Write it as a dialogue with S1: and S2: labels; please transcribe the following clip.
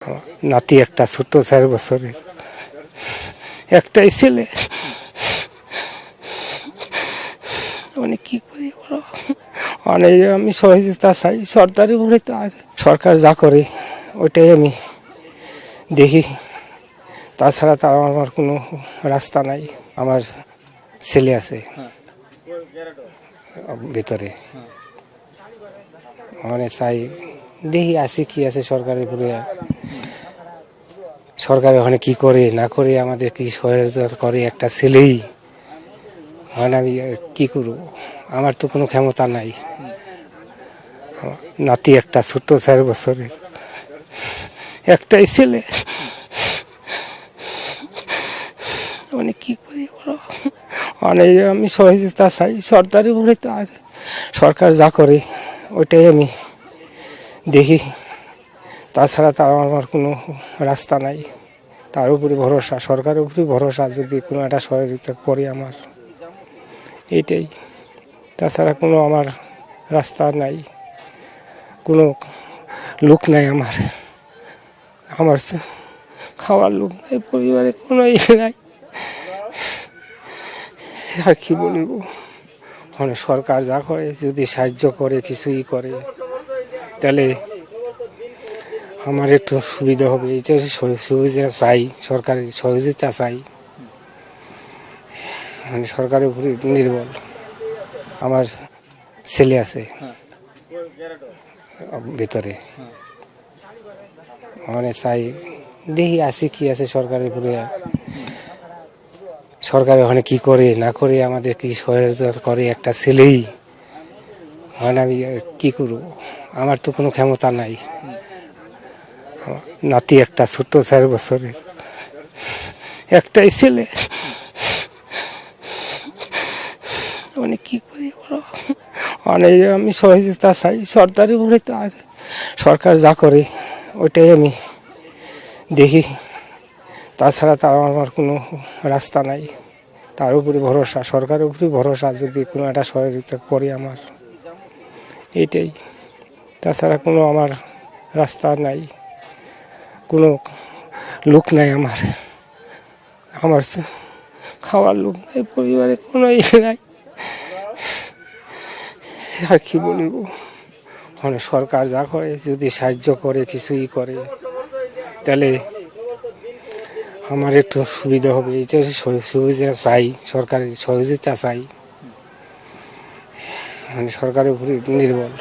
S1: নাতি একটা ছোট্ট 4 বছরের একটাই ছেলে। মানে কি করি বলো, অনেক আমি সহযোগিতা চাই সরকারি বলে, তো আর সরকার যা করে ওইটাই আমি দেখি, তাছাড়া তার আমার কোনো রাস্তা নাই। আমার ছেলে আছে ভিতরে, মানে চাই দেখি আছে কি আছে সরকারের উপরে, সরকার ওখানে কি করে না করে আমাদের কি সহায়তা করে। একটা ছেলেই মানে আমি কি করব, আমার তো কোনো ক্ষমতা নাই। নাতি একটা ছোট্ট 4 বছরের একটাই ছেলে। মানে কি করি বলো, অনেক আমি সহযোগিতা চাই সরকারি বলে, তো আর সরকার যা করে ওইটাই আমি দেখি, তাছাড়া তার আমার কোনো রাস্তা নাই। তার উপরে ভরসা, সরকারের উপরে ভরসা, যদি কোনো একটা সহযোগিতা করে আমার, এইটাই। তাছাড়া কোনো আমার রাস্তা নাই, কোনো লোক নাই আমার, আমার খাওয়ার লোক নাই, পরিবারে কোনো ইয়ে নাই। আর কি বলবো, মানে সরকার যা করে যদি সাহায্য করে কিছুই করে, তাহলে আমার একটু সুবিধা হবে। এইটা সুবিধা চাই, সরকারি সহযোগিতা চাই। মানে সরকারের উপরে নির্ভর। আমার ছেলে আছে ভিতরে, মানে চাই দেখি আছে কি আছে সরকারের উপরে, সরকার ওখানে কি করে না করে আমাদের কি সহায়তা করে। একটা ছেলেই মানে আমি কি করব, আমার তো কোনো ক্ষমতা নাই। নাতি একটা ছোট্ট 4 বছরের একটাই ছেলে। মানে কি করি বলো, অনেক আমি সহযোগিতা চাই সরকারি বলে, তো আর সরকার যা করে ওইটাই আমি দেখি, তাছাড়া তার আমার কোনো রাস্তা নাই। তার উপরে ভরসা, সরকারের উপরে ভরসা, যদি কোনো একটা সহযোগিতা করে আমার, এইটাই। তাছাড়া কোনো আমার রাস্তা নাই, কোনো লোক নাই আমার, আমার খাওয়ার লোক নাই, পরিবারে কোনো ইয়ে নাই। আর কি বলবো, মানে সরকার যা করে যদি সাহায্য করে কিছুই করে, তাহলে আমার একটু সুবিধা হবে। এইটা সুবিধা চাই, সরকারি সহযোগিতা চাই। মানে সরকারের উপরে নির্ভর।